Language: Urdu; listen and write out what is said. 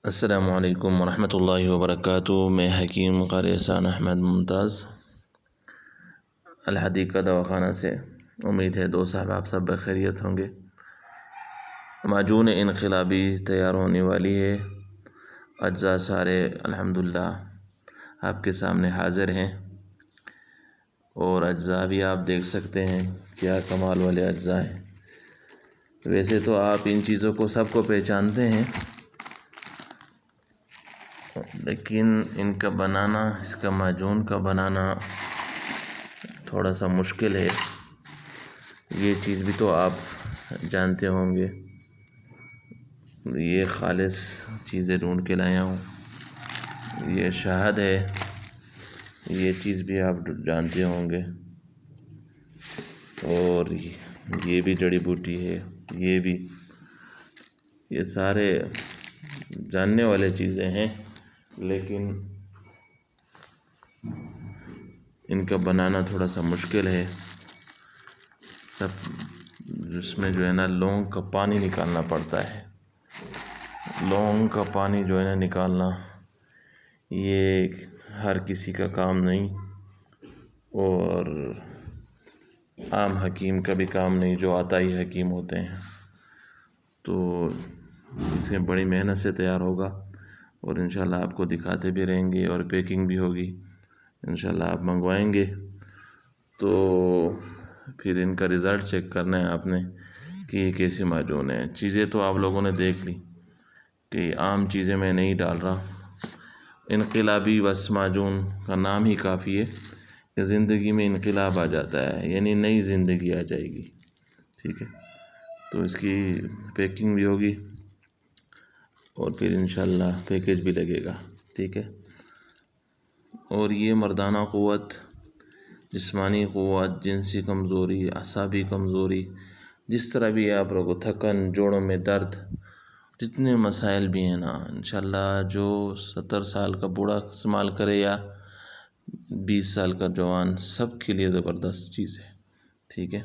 السلام علیکم ورحمۃ اللہ وبرکاتہ۔ میں حکیم قاری احسان احمد ممتاز الحدیقہ دواخانہ سے، امید ہے دوست صاحب آپ سب بخیریت ہوں گے۔ معجون انقلابی تیار ہونے والی ہے، اجزاء سارے الحمدللہ آپ کے سامنے حاضر ہیں، اور اجزاء بھی آپ دیکھ سکتے ہیں، کیا کمال والے اجزاء ہیں۔ ویسے تو آپ ان چیزوں کو سب کو پہچانتے ہیں، لیکن ان کا بنانا، اس کا معجون کا بنانا تھوڑا سا مشکل ہے۔ یہ چیز بھی تو آپ جانتے ہوں گے، یہ خالص چیزیں ڈھونڈ کے لایا ہوں، یہ شہد ہے، یہ چیز بھی آپ جانتے ہوں گے، اور یہ بھی جڑی بوٹی ہے، یہ سارے جاننے والے چیزیں ہیں، لیکن ان کا بنانا تھوڑا سا مشکل ہے۔ جس میں جو ہے نا لونگ کا پانی نکالنا پڑتا ہے، لونگ کا پانی جو ہے نا نکالنا، یہ ہر کسی کا کام نہیں، اور عام حکیم کا بھی کام نہیں، جو عطائی حکیم ہوتے ہیں۔ تو اس میں بڑی محنت سے تیار ہوگا، اور انشاءاللہ آپ کو دکھاتے بھی رہیں گے، اور پیکنگ بھی ہوگی انشاءاللہ۔ آپ منگوائیں گے تو پھر ان کا رزلٹ چیک کرنا ہے آپ نے کہ یہ کیسے معجون ہے۔ چیزیں تو آپ لوگوں نے دیکھ لی کہ عام چیزیں میں نہیں ڈال رہا، انقلابی بس معجون کا نام ہی کافی ہے کہ زندگی میں انقلاب آ جاتا ہے، یعنی نئی زندگی آ جائے گی، ٹھیک ہے۔ تو اس کی پیکنگ بھی ہوگی، اور پھر انشاءاللہ پیکیج بھی لگے گا، ٹھیک ہے۔ اور یہ مردانہ قوت، جسمانی قوت، جنسی کمزوری، اعصابی کمزوری، جس طرح بھی آپ لوگوں کو تھکن، جوڑوں میں درد، جتنے مسائل بھی ہیں نا، انشاءاللہ جو 70 سال کا بوڑھا استعمال کرے یا 20 سال کا جوان، سب کے لیے زبردست چیز ہے، ٹھیک ہے۔